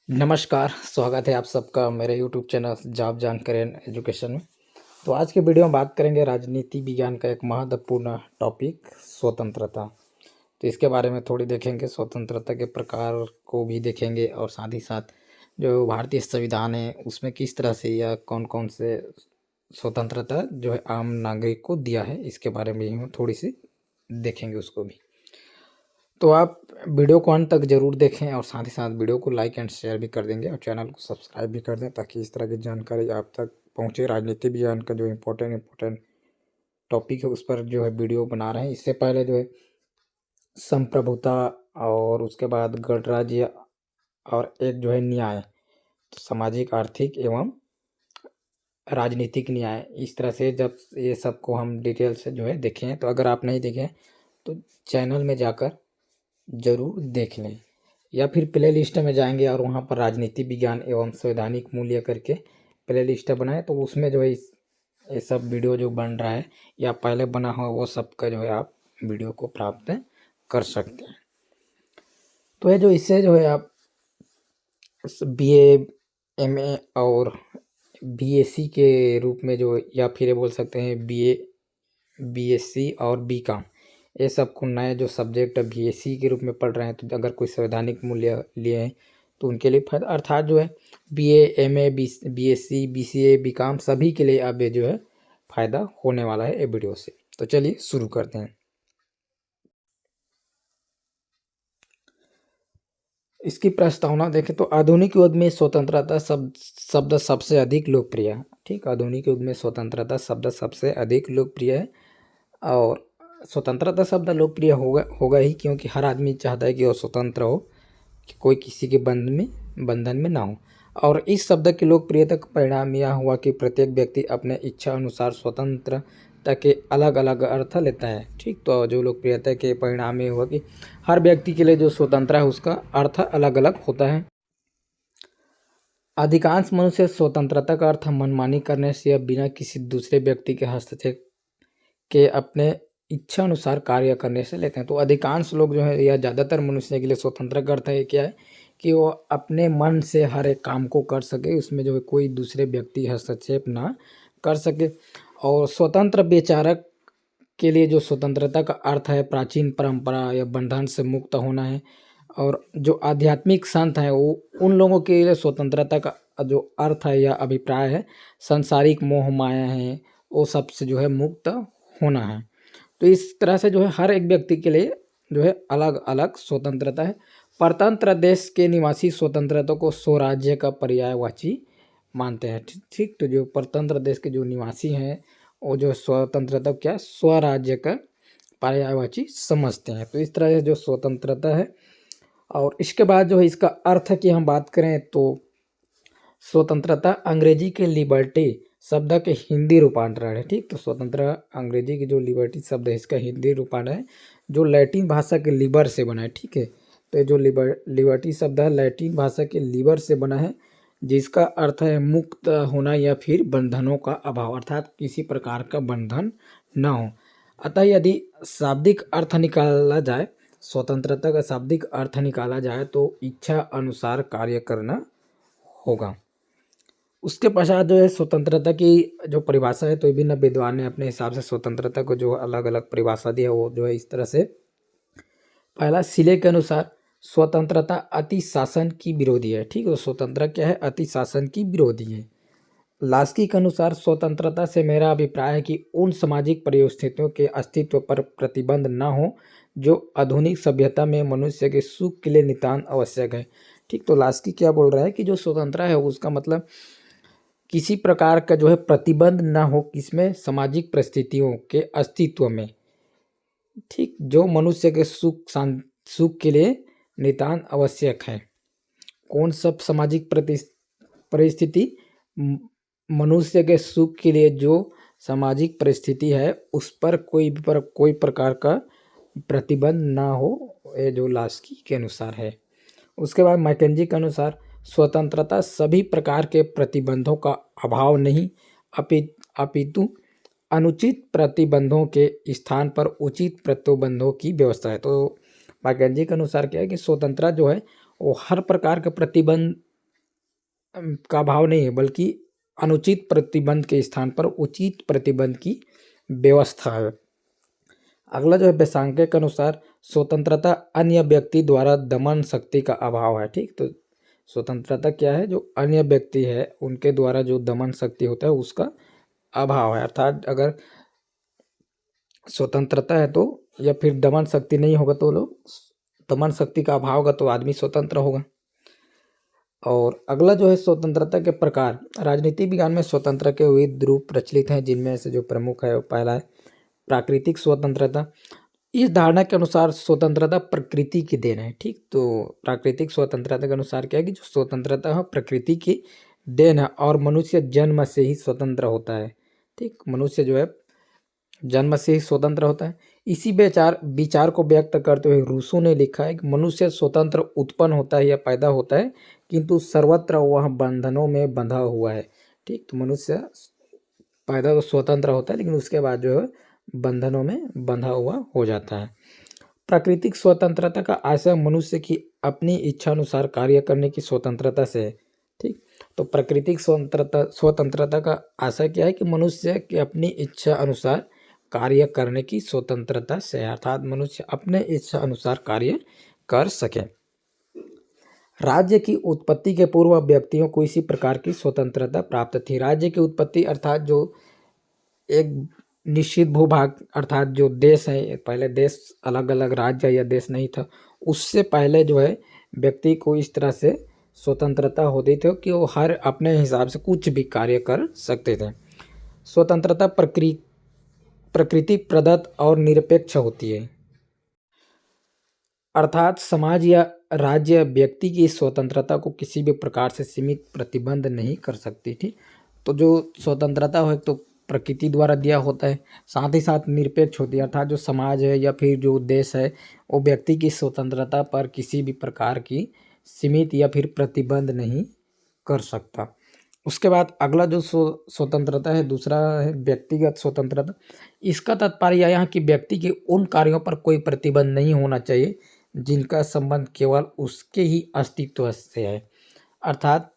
नमस्कार, स्वागत है आप सबका मेरे यूट्यूब चैनल जॉब जानकारी एंड एजुकेशन में। तो आज के वीडियो में बात करेंगे राजनीति विज्ञान का एक महत्वपूर्ण टॉपिक स्वतंत्रता। तो इसके बारे में थोड़ी देखेंगे, स्वतंत्रता के प्रकार को भी देखेंगे और साथ ही साथ जो भारतीय संविधान है उसमें किस तरह से या कौन कौन से स्वतंत्रता जो है आम नागरिक को दिया है, इसके बारे में हम थोड़ी सी देखेंगे उसको भी। तो आप वीडियो को अंत तक जरूर देखें और साथ ही साथ वीडियो को लाइक एंड शेयर भी कर देंगे और चैनल को सब्सक्राइब भी कर दें ताकि इस तरह की जानकारी आप तक पहुंचे। राजनीति विज्ञान का जो इम्पोर्टेंट टॉपिक है उस पर जो है वीडियो बना रहे हैं। इससे पहले जो है संप्रभुता और उसके बाद गणराज्य और एक जो है न्याय, तो सामाजिक आर्थिक एवं राजनीतिक न्याय, इस तरह से जब ये सबको हम डिटेल से जो है देखें, तो अगर आप नहीं देखें तो चैनल में जाकर जरूर देख लें या फिर प्ले लिस्ट में जाएंगे और वहाँ पर राजनीति विज्ञान एवं संवैधानिक मूल्य करके प्ले लिस्ट बनाए, तो उसमें जो है ये सब वीडियो जो बन रहा है या पहले बना हुआ वो सब का जो है आप वीडियो को प्राप्त कर सकते हैं। तो ये जो इससे जो है आप BA MA और BSc के रूप में जो या फिर ये बोल सकते हैं BA BSc और BCom, ये सब को नए जो सब्जेक्ट BSc के रूप में पढ़ रहे हैं, तो अगर कोई संवैधानिक मूल्य लिए हैं तो उनके लिए फायदा, अर्थात जो है BA MA BSc BCA BCom सभी के लिए अब ये जो है फायदा होने वाला है ये वीडियो से। तो चलिए शुरू करते हैं। इसकी प्रस्तावना देखें तो आधुनिक युग में स्वतंत्रता शब्द सबसे अधिक लोकप्रिय है। ठीक, आधुनिक युग में स्वतंत्रता शब्द सबसे अधिक लोकप्रिय है और स्वतंत्रता शब्द लोकप्रिय होगा ही क्योंकि हर आदमी चाहता है कि वो स्वतंत्र हो, कि कोई किसी के बंधन में ना हो। और इस शब्द की लोकप्रियता का परिणाम यह हुआ कि प्रत्येक व्यक्ति अपने इच्छा अनुसार स्वतंत्रता के अलग अलग अर्थ लेता है। ठीक, तो जो लोकप्रियता के परिणाम ये हुआ कि हर व्यक्ति के लिए जो स्वतंत्र है उसका अर्थ अलग अलग होता है। अधिकांश मनुष्य स्वतंत्रता का अर्थ मनमानी करने से या बिना किसी दूसरे व्यक्ति के हस्तक्षेप के अपने इच्छा अनुसार कार्य करने से लेते हैं। तो अधिकांश लोग जो है या ज़्यादातर मनुष्य के लिए स्वतंत्र का अर्थ है क्या है कि वो अपने मन से हर एक काम को कर सके, उसमें जो है कोई दूसरे व्यक्ति हस्तक्षेप ना कर सके। और स्वतंत्र विचारक के लिए जो स्वतंत्रता का अर्थ है प्राचीन परंपरा या बंधन से मुक्त होना है। और जो आध्यात्मिक संत हैं वो उन लोगों के लिए स्वतंत्रता का जो अर्थ है या अभिप्राय है सांसारिक मोह माया है वो सबसे जो है मुक्त होना है। तो इस तरह से जो है हर एक व्यक्ति के लिए जो है अलग अलग स्वतंत्रता है। परतंत्र देश के निवासी स्वतंत्रता को स्वराज्य का पर्यायवाची मानते हैं। ठीक, तो जो परतंत्र देश के जो निवासी हैं वो जो स्वतंत्रता क्या स्वराज्य का पर्यायवाची समझते हैं। तो इस तरह से जो स्वतंत्रता है। और इसके बाद जो है इसका अर्थ की हम बात करें तो स्वतंत्रता अंग्रेजी के लिबर्टी शब्द के हिंदी रूपांतरण है। ठीक, तो स्वतंत्र अंग्रेजी की जो लिबर्टी शब्द है इसका हिंदी रूपांतरण है जो लैटिन भाषा के लिबर से बना है। ठीक है, तो ये जो लिबर्टी शब्द है लैटिन भाषा के लिबर से बना है जिसका अर्थ है मुक्त होना या फिर बंधनों का अभाव, अर्थात किसी प्रकार का बंधन न हो। अतः यदि शाब्दिक अर्थ निकाला जाए, स्वतंत्रता का शाब्दिक अर्थ निकाला जाए तो इच्छा अनुसार कार्य करना होगा। उसके पश्चात जो है स्वतंत्रता की जो परिभाषा है, तो विभिन्न विद्वान ने अपने हिसाब से स्वतंत्रता को जो अलग अलग परिभाषा दी है वो जो है इस तरह से। पहला, सिले के अनुसार स्वतंत्रता अति शासन की विरोधी है। ठीक है, स्वतंत्रता क्या है, अति शासन की विरोधी है। लास्की के अनुसार स्वतंत्रता से मेरा अभिप्राय है कि उन सामाजिक परिस्थितियों के अस्तित्व पर प्रतिबंध न हो जो आधुनिक सभ्यता में मनुष्य के सुख के लिए नितांत आवश्यक है। ठीक, तो लास्की क्या बोल रहा है कि जो स्वतंत्र है उसका मतलब किसी प्रकार का जो है प्रतिबंध ना हो किसमें, सामाजिक परिस्थितियों के अस्तित्व में। ठीक, जो मनुष्य के सुख के लिए नितांत आवश्यक है। कौन सब सामाजिक परिस्थिति, मनुष्य के सुख के लिए जो सामाजिक परिस्थिति है उस पर कोई प्रकार का प्रतिबंध ना हो, ये जो लास्की के अनुसार है। उसके बाद मैकेंजी के अनुसार स्वतंत्रता सभी प्रकार के प्रतिबंधों का अभाव नहीं अपितु अनुचित प्रतिबंधों के स्थान पर उचित प्रतिबंधों की व्यवस्था है। तो मैकेंजी के अनुसार क्या है कि स्वतंत्रता जो है वो हर प्रकार के प्रतिबंध का अभाव नहीं है, बल्कि अनुचित प्रतिबंध के स्थान पर उचित प्रतिबंध की व्यवस्था है। अगला जो है वेसांके के अनुसार स्वतंत्रता अन्य व्यक्ति द्वारा दमन शक्ति का अभाव है। ठीक, तो स्वतंत्रता क्या है? जो अन्य व्यक्ति है उनके द्वारा जो दमन शक्ति होता है उसका अभाव है। अर्थात अगर स्वतंत्रता है तो, या फिर दमन शक्ति नहीं होगा तो लोग, दमन शक्ति का अभाव होगा तो आदमी स्वतंत्र होगा। और अगला जो है स्वतंत्रता के प्रकार। राजनीति विज्ञान में स्वतंत्रता के विविध रूप प्रचलित हैं, जिनमें से जो प्रमुख है वो पहला है प्राकृतिक स्वतंत्रता। इस धारणा के अनुसार स्वतंत्रता प्रकृति की देन है। ठीक, तो प्राकृतिक स्वतंत्रता के अनुसार क्या है कि जो स्वतंत्रता है प्रकृति की देन है और मनुष्य जन्म से ही स्वतंत्र होता है। ठीक, मनुष्य जो है जन्म से ही स्वतंत्र होता है। इसी विचार को व्यक्त करते हुए रूसो ने लिखा है कि मनुष्य स्वतंत्र उत्पन्न होता है या पैदा होता है, किंतु सर्वत्र वह बंधनों में बंधा हुआ है। ठीक, तो मनुष्य पैदा तो स्वतंत्र होता है, लेकिन उसके बाद जो है बंधनों में बंधा हुआ हो जाता है। प्राकृतिक स्वतंत्रता का आशय मनुष्य की अपनी इच्छा अनुसार कार्य करने की स्वतंत्रता से है। ठीक, तो प्राकृतिक स्वतंत्रता का आशय क्या है कि मनुष्य की अपनी इच्छा अनुसार कार्य करने की स्वतंत्रता से, अर्थात मनुष्य अपने इच्छा अनुसार कार्य कर सके। राज्य की उत्पत्ति के पूर्व व्यक्तियों को इसी प्रकार की स्वतंत्रता प्राप्त थी। राज्य की उत्पत्ति अर्थात जो एक निश्चित भूभाग अर्थात जो देश है, पहले देश अलग अलग राज्य या देश नहीं था, उससे पहले जो है व्यक्ति को इस तरह से स्वतंत्रता होती थी कि वो हर अपने हिसाब से कुछ भी कार्य कर सकते थे। स्वतंत्रता प्रकृति प्रदत्त और निरपेक्ष होती है, अर्थात समाज या राज्य व्यक्ति की स्वतंत्रता को किसी भी प्रकार से सीमित प्रतिबंध नहीं कर सकती थी। तो जो स्वतंत्रता हो तो प्रकृति द्वारा दिया होता है, साथ ही साथ निरपेक्ष होती है, अर्थात जो समाज है या फिर जो देश है वो व्यक्ति की स्वतंत्रता पर किसी भी प्रकार की सीमित या फिर प्रतिबंध नहीं कर सकता। उसके बाद अगला जो स्वतंत्रता है दूसरा है व्यक्तिगत स्वतंत्रता। इसका तात्पर्य यह है कि व्यक्ति के उन कार्यों पर कोई प्रतिबंध नहीं होना चाहिए जिनका संबंध केवल उसके ही अस्तित्व से है। अर्थात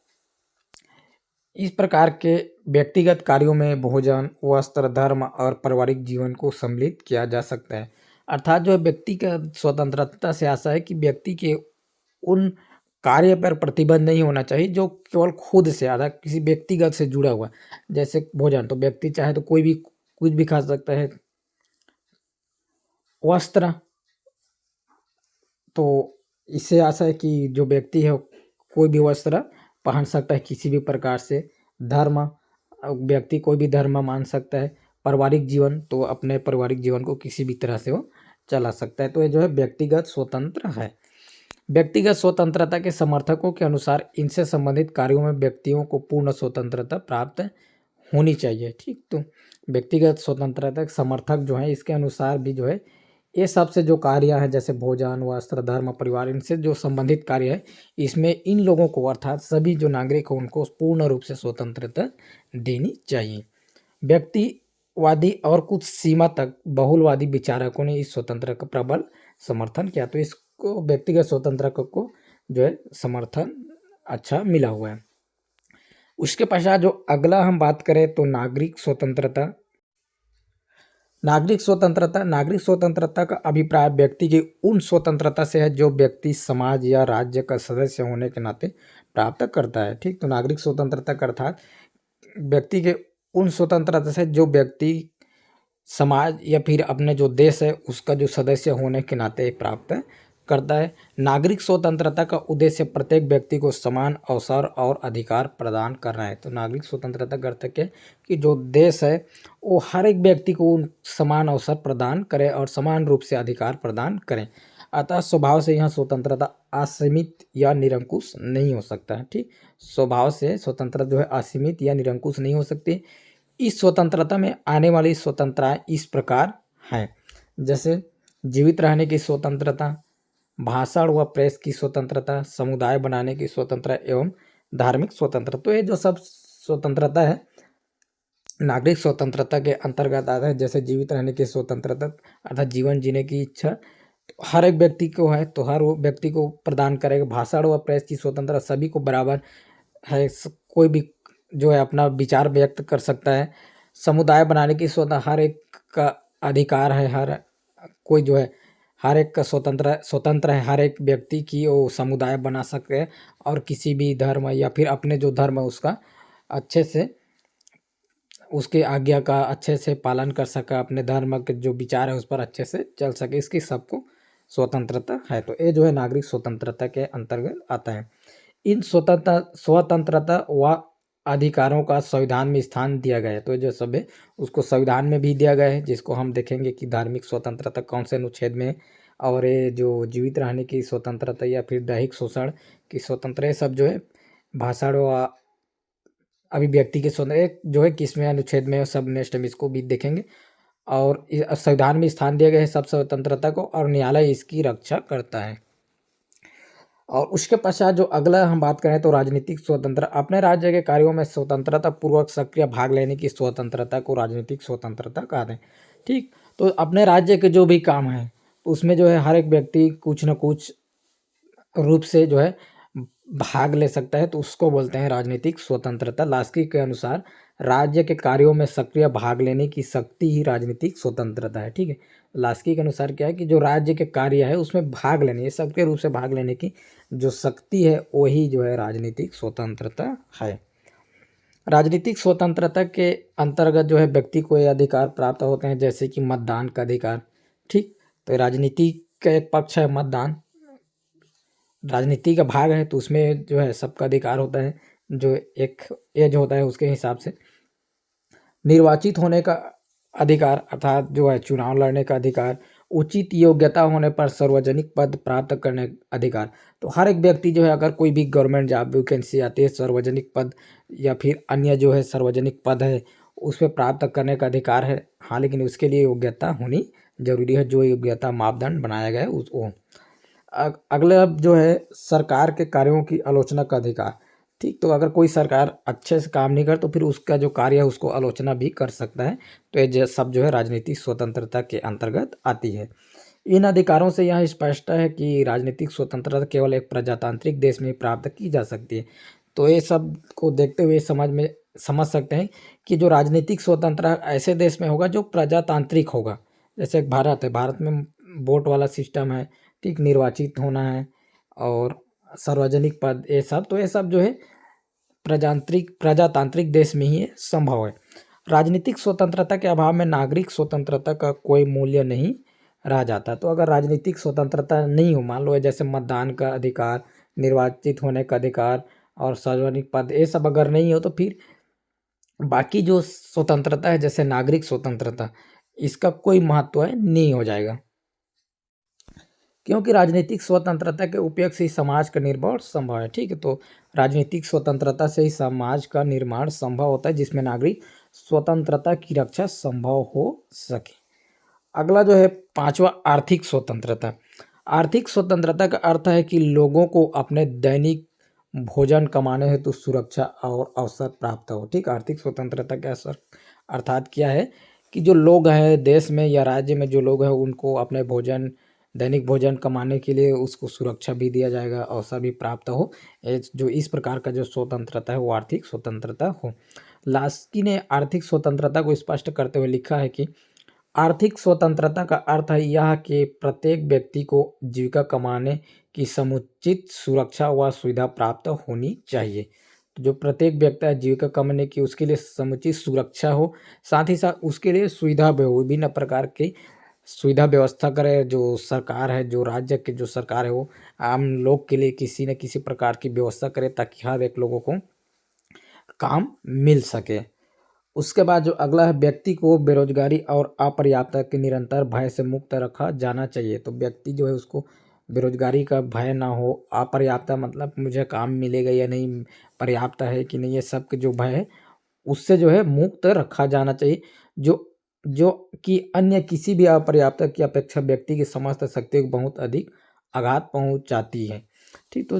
इस प्रकार के व्यक्तिगत कार्यों में भोजन, वस्त्र, धर्म और पारिवारिक जीवन को सम्मिलित किया जा सकता है। अर्थात जो व्यक्तिगत स्वतंत्रता से आशा है कि व्यक्ति के उन कार्य पर प्रतिबंध नहीं होना चाहिए जो केवल खुद से आधा किसी व्यक्तिगत से जुड़ा हुआ। जैसे भोजन, तो व्यक्ति चाहे तो कोई भी कुछ भी खा सकता है। वस्त्र, तो इससे आशा है कि जो व्यक्ति है कोई भी वस्त्र पहन सकता है किसी भी प्रकार से। धर्म, व्यक्ति कोई भी धर्म मान सकता है। पारिवारिक जीवन, तो अपने पारिवारिक जीवन को किसी भी तरह से वो चला सकता है। तो ये जो है व्यक्तिगत स्वतंत्र है। व्यक्तिगत स्वतंत्रता के समर्थकों के अनुसार इनसे संबंधित कार्यों में व्यक्तियों को पूर्ण स्वतंत्रता प्राप्त होनी चाहिए। ठीक, तो व्यक्तिगत स्वतंत्रता के समर्थक जो हैं इसके अनुसार भी जो है ये सबसे जो कार्य है जैसे भोजन, वस्त्र, धर्म, परिवार, इनसे जो संबंधित कार्य है इसमें इन लोगों को अर्थात सभी जो नागरिक हो उनको पूर्ण रूप से स्वतंत्रता देनी चाहिए। व्यक्तिवादी और कुछ सीमा तक बहुलवादी विचारकों ने इस स्वतंत्रता का प्रबल समर्थन किया, तो इसको व्यक्तिगत स्वतंत्रता को जो है समर्थन अच्छा मिला हुआ है। उसके पश्चात जो अगला हम बात करें तो नागरिक स्वतंत्रता। नागरिक स्वतंत्रता का अभिप्राय व्यक्ति की उन स्वतंत्रता से है जो व्यक्ति समाज या राज्य का सदस्य होने के नाते प्राप्त करता है। ठीक, तो नागरिक स्वतंत्रता का अर्थात व्यक्ति के उन स्वतंत्रता से जो व्यक्ति समाज या फिर अपने जो देश है उसका जो सदस्य होने के नाते प्राप्त करता है। नागरिक स्वतंत्रता का उद्देश्य प्रत्येक व्यक्ति को समान अवसर और अधिकार प्रदान करना है। तो नागरिक स्वतंत्रता का अर्थ क्या है कि जो देश है वो हर एक व्यक्ति को समान अवसर प्रदान करे और समान रूप से अधिकार प्रदान करें। अतः स्वभाव से यह स्वतंत्रता असीमित या निरंकुश नहीं हो सकता है। ठीक, स्वभाव से स्वतंत्रता जो है असीमित या निरंकुश नहीं हो सकती। इस स्वतंत्रता में आने वाली स्वतंत्रताएं इस प्रकार हैं, जैसे जीवित रहने की स्वतंत्रता, भाषण व प्रेस की स्वतंत्रता, समुदाय बनाने की स्वतंत्रता एवं धार्मिक स्वतंत्रता। तो ये जो सब स्वतंत्रता है नागरिक स्वतंत्रता के अंतर्गत आता है। जैसे जीवित रहने की स्वतंत्रता अर्थात जीवन जीने की इच्छा हर एक व्यक्ति को है तो हर वो व्यक्ति को प्रदान करेगा। भाषण व प्रेस की स्वतंत्रता सभी को बराबर है, कोई भी जो है अपना विचार व्यक्त कर सकता है। समुदाय बनाने की हर एक का अधिकार है, हर कोई जो है हर एक का स्वतंत्र स्वतंत्र है, हर एक व्यक्ति की वो समुदाय बना सके और किसी भी धर्म या फिर अपने जो धर्म है उसका अच्छे से उसके आज्ञा का अच्छे से पालन कर सके, अपने धर्म के जो विचार है उस पर अच्छे से चल सके, इसकी सबको स्वतंत्रता है। तो ये जो है नागरिक स्वतंत्रता के अंतर्गत आता है। इन स्वतंत्रता व अधिकारों का संविधान में स्थान दिया गया है। तो ये जो सब है उसको संविधान में भी दिया गया है, जिसको हम देखेंगे कि धार्मिक स्वतंत्रता कौन से अनुच्छेद में है, और ये जो जीवित रहने की स्वतंत्रता या फिर दैहिक शोषण की स्वतंत्रता, ये सब जो है भाषण व अभिव्यक्ति के स्वतंत्र एक जो है किसवें अनुच्छेद में है, सब नेक्स्ट हम इसको भी देखेंगे। और संविधान में स्थान दिया गया है सब स्वतंत्रता को, और न्यायालय इसकी रक्षा करता है। और उसके पश्चात जो अगला हम बात करें तो राजनीतिक स्वतंत्रता, अपने राज्य के कार्यों में स्वतंत्रता पूर्वक सक्रिय भाग लेने की स्वतंत्रता को राजनीतिक स्वतंत्रता कहते हैं। ठीक, तो अपने राज्य के जो भी काम है उसमें जो है हर एक व्यक्ति कुछ न कुछ रूप से जो है भाग ले सकता है, तो उसको बोलते हैं राजनीतिक स्वतंत्रता। लास्की के अनुसार राज्य के कार्यों में सक्रिय भाग लेने की शक्ति ही राजनीतिक स्वतंत्रता है। ठीक है, लास्की के अनुसार क्या है कि जो राज्य के कार्य है उसमें भाग लेने, ये सक्रिय रूप से भाग लेने की जो शक्ति है वही जो है राजनीतिक स्वतंत्रता है। राजनीतिक स्वतंत्रता के अंतर्गत जो है व्यक्ति को ये अधिकार प्राप्त होते हैं, जैसे कि मतदान का अधिकार। ठीक, तो राजनीति का एक पक्ष है मतदान, राजनीति का भाग है, तो उसमें जो है सबका अधिकार होता है, जो एक एज होता है उसके हिसाब से। निर्वाचित होने का अधिकार अर्थात जो है चुनाव लड़ने का अधिकार, उचित योग्यता होने पर सार्वजनिक पद प्राप्त करने का अधिकार। तो हर एक व्यक्ति जो है अगर कोई भी गवर्नमेंट जॉब वैकेंसी आती है, सार्वजनिक पद या फिर अन्य जो है सार्वजनिक पद है उसमें प्राप्त करने का अधिकार है। हाँ, लेकिन उसके लिए योग्यता होनी जरूरी है, जो योग्यता मापदंड बनाया गया है उस वो। अगले अब जो है सरकार के कार्यों की आलोचना का अधिकार। ठीक, तो अगर कोई सरकार अच्छे से काम नहीं कर तो फिर उसका जो कार्य है उसको आलोचना भी कर सकता है। तो ये सब जो है राजनीतिक स्वतंत्रता के अंतर्गत आती है। इन अधिकारों से यह स्पष्ट है कि राजनीतिक स्वतंत्रता केवल एक प्रजातांत्रिक देश में प्राप्त की जा सकती है। तो ये सब को देखते हुए समझ सकते हैं कि जो राजनीतिक स्वतंत्रता ऐसे देश में होगा जो प्रजातांत्रिक होगा। जैसे भारत है, भारत में वोट वाला सिस्टम है। ठीक, निर्वाचित होना है और सार्वजनिक पद, ये सब तो ये सब जो है प्रजातांत्रिक देश में ही संभव है। राजनीतिक स्वतंत्रता के अभाव में नागरिक स्वतंत्रता का कोई मूल्य नहीं रह जाता। तो अगर राजनीतिक स्वतंत्रता नहीं हो, मान लो जैसे मतदान का अधिकार, निर्वाचित होने का अधिकार और सार्वजनिक पद, ये सब अगर नहीं हो तो फिर बाकी जो स्वतंत्रता है जैसे नागरिक स्वतंत्रता, इसका कोई महत्व नहीं हो जाएगा, क्योंकि राजनीतिक स्वतंत्रता के उपयोग से ही समाज का निर्माण संभव है। ठीक है, तो राजनीतिक स्वतंत्रता से ही समाज का निर्माण संभव होता है जिसमें नागरिक स्वतंत्रता की रक्षा संभव हो सके। अगला जो है पांचवा, आर्थिक स्वतंत्रता। आर्थिक स्वतंत्रता का अर्थ है कि लोगों को अपने दैनिक भोजन कमाने हेतु सुरक्षा और अवसर प्राप्त हो। ठीक, आर्थिक स्वतंत्रता का असर अर्थात क्या है कि जो लोग हैं देश में या राज्य में, जो लोग हैं उनको अपने दैनिक भोजन कमाने के लिए उसको सुरक्षा भी दिया जाएगा, अवसर भी प्राप्त हो। जो इस प्रकार का जो स्वतंत्रता है वो आर्थिक स्वतंत्रता हो। लास्की ने आर्थिक स्वतंत्रता को स्पष्ट करते हुए लिखा है कि आर्थिक स्वतंत्रता का अर्थ है यह कि प्रत्येक व्यक्ति को जीविका कमाने की समुचित सुरक्षा व सुविधा प्राप्त होनी चाहिए। तो जो प्रत्येक व्यक्ति है जीविका कमाने की उसके लिए समुचित सुरक्षा हो, साथ ही साथ उसके लिए सुविधा भी हो, विभिन्न प्रकार की सुविधा व्यवस्था करे जो सरकार है, जो राज्य की जो सरकार है वो आम लोग के लिए किसी न किसी प्रकार की व्यवस्था करे ताकि हर एक लोगों को काम मिल सके। उसके बाद जो अगला है, व्यक्ति को बेरोजगारी और अपर्याप्तता के निरंतर भय से मुक्त रखा जाना चाहिए। तो व्यक्ति जो है उसको बेरोजगारी का भय ना हो, अपर्याप्तता मतलब मुझे काम मिलेगा या नहीं, पर्याप्त है कि नहीं, ये सब के जो भय है उससे जो है मुक्त रखा जाना चाहिए, जो जो कि अन्य किसी भी अपर्याप्तता की अपेक्षा व्यक्ति की समस्त शक्तियों को बहुत अधिक आघात पहुंचाती है। ठीक, तो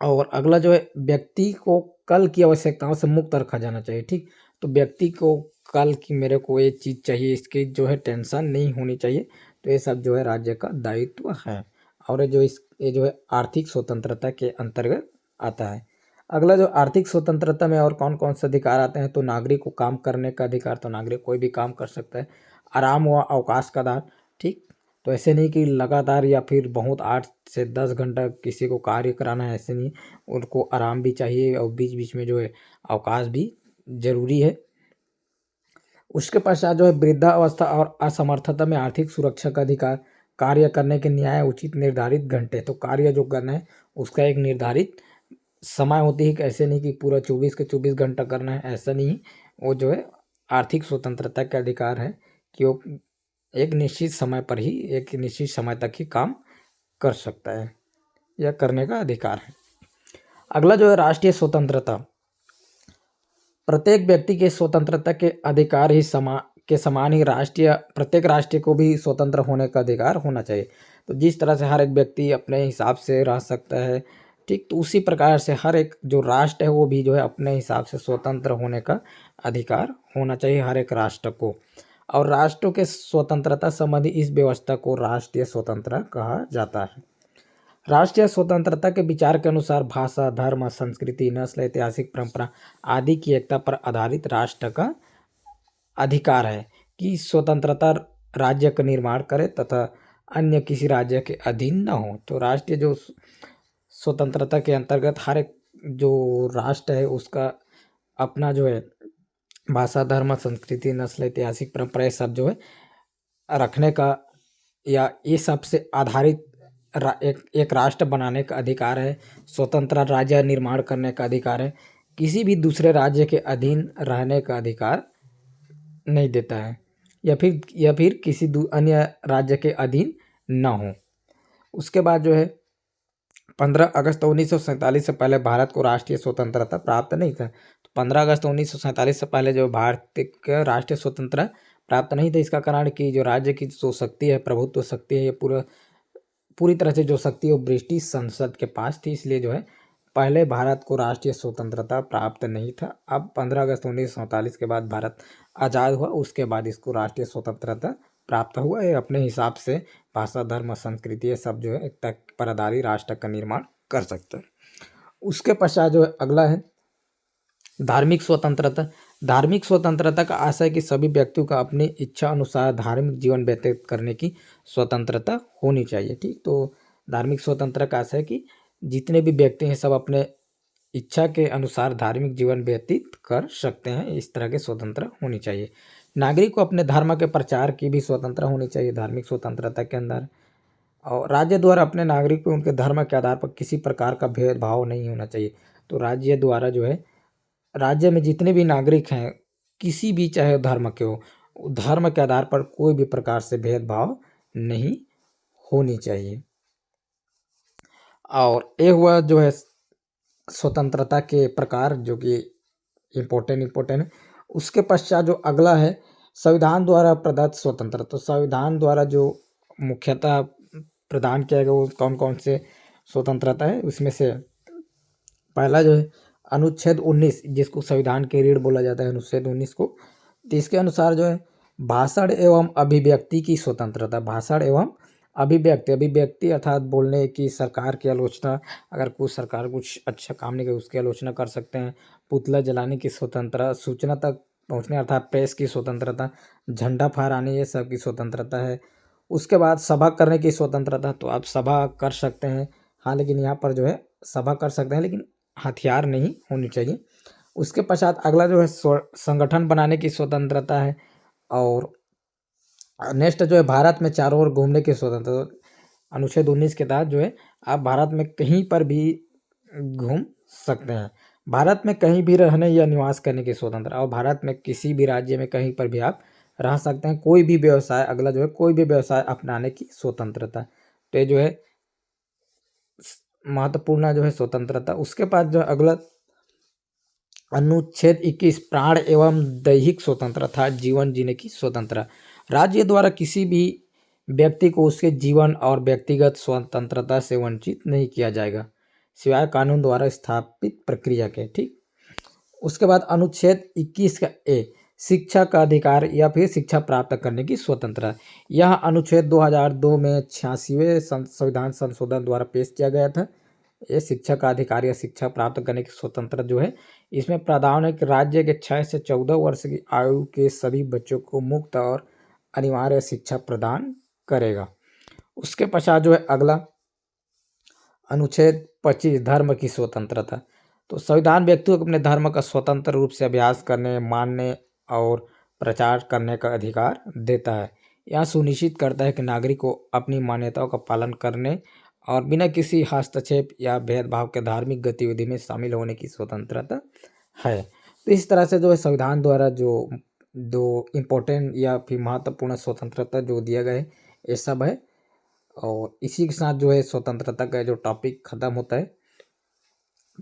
और अगला जो है व्यक्ति को कल की आवश्यकताओं से मुक्त रखा जाना चाहिए। ठीक, तो व्यक्ति को कल की मेरे को ये चीज़ चाहिए, इसकी जो है टेंशन नहीं होनी चाहिए। तो ये सब जो है राज्य का दायित्व है, और ये जो है आर्थिक स्वतंत्रता के अंतर्गत आता है। अगला जो आर्थिक स्वतंत्रता में और कौन कौन से अधिकार आते हैं, तो नागरिक को काम करने का अधिकार, तो नागरिक कोई भी काम कर सकता है। आराम व अवकाश का दान, ठीक, तो ऐसे नहीं कि लगातार या फिर बहुत 8 से 10 घंटा किसी को कार्य कराना है, ऐसे नहीं, उनको आराम भी चाहिए और बीच बीच में जो है अवकाश भी जरूरी है। उसके पश्चात जो है वृद्धावस्था और असमर्थता में आर्थिक सुरक्षा का अधिकार, कार्य करने के न्याय उचित निर्धारित घंटे, तो कार्य जो करना है उसका एक निर्धारित समय होती है कि ऐसे नहीं कि पूरा 24 के 24 घंटा करना है, ऐसा नहीं। वो जो है आर्थिक स्वतंत्रता का अधिकार है कि वो एक निश्चित समय पर ही, एक निश्चित समय तक ही काम कर सकता है, यह करने का अधिकार है। अगला जो है राष्ट्रीय स्वतंत्रता, प्रत्येक व्यक्ति के स्वतंत्रता के अधिकार ही समान ही प्रत्येक राष्ट्र को भी स्वतंत्र होने का अधिकार होना चाहिए। तो जिस तरह से हर एक व्यक्ति अपने हिसाब से रह सकता है, ठीक, तो उसी प्रकार से हर एक जो राष्ट्र है वो भी जो है अपने हिसाब से स्वतंत्र होने का अधिकार होना चाहिए हर एक राष्ट्र को। और राष्ट्रों के स्वतंत्रता संबंधी इस व्यवस्था को राष्ट्रीय स्वतंत्रता कहा जाता है। राष्ट्रीय स्वतंत्रता के विचार के अनुसार भाषा, धर्म, संस्कृति, नस्ल, ऐतिहासिक परंपरा आदि की एकता पर आधारित राष्ट्र का अधिकार है कि स्वतंत्रता राज्य का निर्माण करे तथा अन्य किसी राज्य के अधीन न हो। तो राष्ट्रीय जो स्वतंत्रता के अंतर्गत हर एक जो राष्ट्र है उसका अपना जो है भाषा, धर्म, संस्कृति, नस्ल, ऐतिहासिक परंपरा ये सब जो है रखने का या ये सब से आधारित एक राष्ट्र बनाने का अधिकार है। स्वतंत्र राज्य निर्माण करने का अधिकार है। किसी भी दूसरे राज्य के अधीन रहने का अधिकार नहीं देता है, या फिर किसी अन्य राज्य के अधीन न हो। उसके बाद जो है 15 अगस्त 1947 से पहले भारत को राष्ट्रीय स्वतंत्रता प्राप्त नहीं था। तो 15 अगस्त 1947 से पहले जो भारत का राष्ट्रीय स्वतंत्रता प्राप्त नहीं था। इसका कारण कि जो राज्य की जो शक्ति है, प्रभुत्व शक्ति है, ये पूरी तरह से जो शक्ति है वो ब्रिटिश संसद के पास थी, इसलिए जो है पहले भारत को राष्ट्रीय स्वतंत्रता प्राप्त नहीं था। अब 15 अगस्त 1947 के बाद भारत आज़ाद हुआ, उसके बाद इसको राष्ट्रीय स्वतंत्रता प्राप्त हुआ। ये अपने हिसाब से भाषा, धर्म, संस्कृति ये सब जो है एकता पर आधारित राष्ट्र का निर्माण कर सकता है। उसके पश्चात जो है अगला है धार्मिक स्वतंत्रता। धार्मिक स्वतंत्रता का आशय है कि सभी व्यक्तियों का अपनी इच्छा अनुसार धार्मिक जीवन व्यतीत करने की स्वतंत्रता होनी चाहिए, ठीक। तो धार्मिक स्वतंत्रता का आशय है कि जितने भी व्यक्ति हैं सब अपने इच्छा के अनुसार धार्मिक जीवन व्यतीत कर सकते हैं, इस तरह के स्वतंत्र होनी चाहिए। नागरिक को अपने धर्म के प्रचार की भी स्वतंत्रता होनी चाहिए धार्मिक स्वतंत्रता के अंदर। और राज्य द्वारा अपने नागरिक को उनके धर्म के आधार पर किसी प्रकार का भेदभाव नहीं होना चाहिए। तो राज्य द्वारा जो है राज्य में जितने भी नागरिक हैं, किसी भी चाहे धर्म के हो, धर्म के आधार पर कोई भी प्रकार से भेदभाव नहीं होनी चाहिए। और ये हुआ जो है स्वतंत्रता के प्रकार जो कि इम्पोर्टेंट है। उसके पश्चात जो अगला है संविधान द्वारा प्रदत्त स्वतंत्रता। तो संविधान द्वारा जो मुख्यतः प्रदान किया गया वो कौन कौन से स्वतंत्रता है, उसमें से पहला जो है अनुच्छेद 19, जिसको संविधान की रीढ़ बोला जाता है, अनुच्छेद 19 को। तो इसके अनुसार जो है भाषण एवं अभिव्यक्ति की स्वतंत्रता। भाषण एवं अभिव्यक्ति अर्थात बोलने की, सरकार की आलोचना, अगर कोई सरकार कुछ अच्छा काम नहीं करे उसकी आलोचना कर सकते हैं। पुतला जलाने की स्वतंत्रता, सूचना तक पहुंचने अर्थात प्रेस की स्वतंत्रता, झंडा फहराने ये सब की स्वतंत्रता है। उसके बाद सभा करने की स्वतंत्रता। तो आप सभा कर सकते हैं, हाँ, लेकिन यहाँ पर जो है सभा कर सकते हैं लेकिन हथियार नहीं होनी चाहिए। उसके पश्चात अगला जो है संगठन बनाने की स्वतंत्रता है। और नेक्स्ट जो है भारत में चारों ओर घूमने की स्वतंत्रता। अनुच्छेद 19 के तहत जो है आप भारत में कहीं पर भी घूम सकते हैं। भारत में कहीं भी रहने या निवास करने की स्वतंत्रता। और भारत में किसी भी राज्य में कहीं पर भी आप रह सकते हैं। कोई भी व्यवसाय, अगला जो है कोई भी व्यवसाय अपनाने की स्वतंत्रता। तो ये जो है महत्वपूर्ण जो है स्वतंत्रता। उसके बाद जो अगला अनुच्छेद 21 प्राण एवं दैहिक स्वतंत्रता, जीवन जीने की स्वतंत्रता। राज्य द्वारा किसी भी व्यक्ति को उसके जीवन और व्यक्तिगत स्वतंत्रता से वंचित नहीं किया जाएगा सिवाय कानून द्वारा स्थापित प्रक्रिया के, ठीक। उसके बाद अनुच्छेद 21 का ए शिक्षा का अधिकार या फिर शिक्षा प्राप्त करने की स्वतंत्रता। यह अनुच्छेद 2002 में 86वें संविधान संशोधन द्वारा पेश किया गया था। ये शिक्षा का अधिकार या शिक्षा प्राप्त करने की स्वतंत्रता जो है इसमें प्रावधान है कि राज्य के 6 से 14 वर्ष की आयु के सभी बच्चों को मुफ्त और अनिवार्य शिक्षा प्रदान करेगा। उसके पश्चात जो है अगला अनुच्छेद 25 धर्म की स्वतंत्रता। तो संविधान व्यक्तियों को अपने धर्म का स्वतंत्र रूप से अभ्यास करने, मानने और प्रचार करने का अधिकार देता है। यह सुनिश्चित करता है कि नागरिक को अपनी मान्यताओं का पालन करने और बिना किसी हस्तक्षेप या भेदभाव के धार्मिक गतिविधि में शामिल होने की स्वतंत्रता है। तो इस तरह से जो है संविधान द्वारा जो दो इम्पोर्टेंट या फिर महत्वपूर्ण स्वतंत्रता जो दिया गया है ये सब है। और इसी के साथ जो है स्वतंत्रता का जो टॉपिक ख़त्म होता है।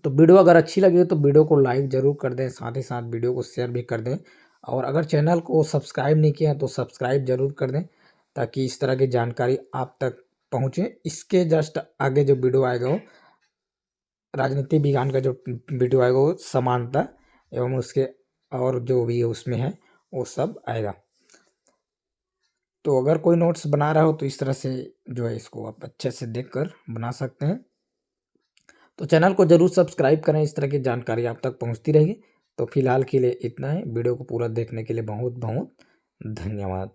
तो वीडियो अगर अच्छी लगी हो तो वीडियो को लाइक ज़रूर कर दें, साथ ही साथ वीडियो को शेयर भी कर दें। और अगर चैनल को सब्सक्राइब नहीं किया तो सब्सक्राइब ज़रूर कर दें ताकि इस तरह की जानकारी आप तक पहुँचे। इसके जस्ट आगे जो वीडियो आएगा वो राजनीति विज्ञान का जो वीडियो आएगा वो समानता एवं उसके और जो भी उसमें है वो सब आएगा। तो अगर कोई नोट्स बना रहा हो तो इस तरह से जो है इसको आप अच्छे से देखकर बना सकते हैं। तो चैनल को ज़रूर सब्सक्राइब करें, इस तरह की जानकारी आप तक पहुंचती रहेगी। तो फिलहाल के लिए इतना है। वीडियो को पूरा देखने के लिए बहुत बहुत धन्यवाद।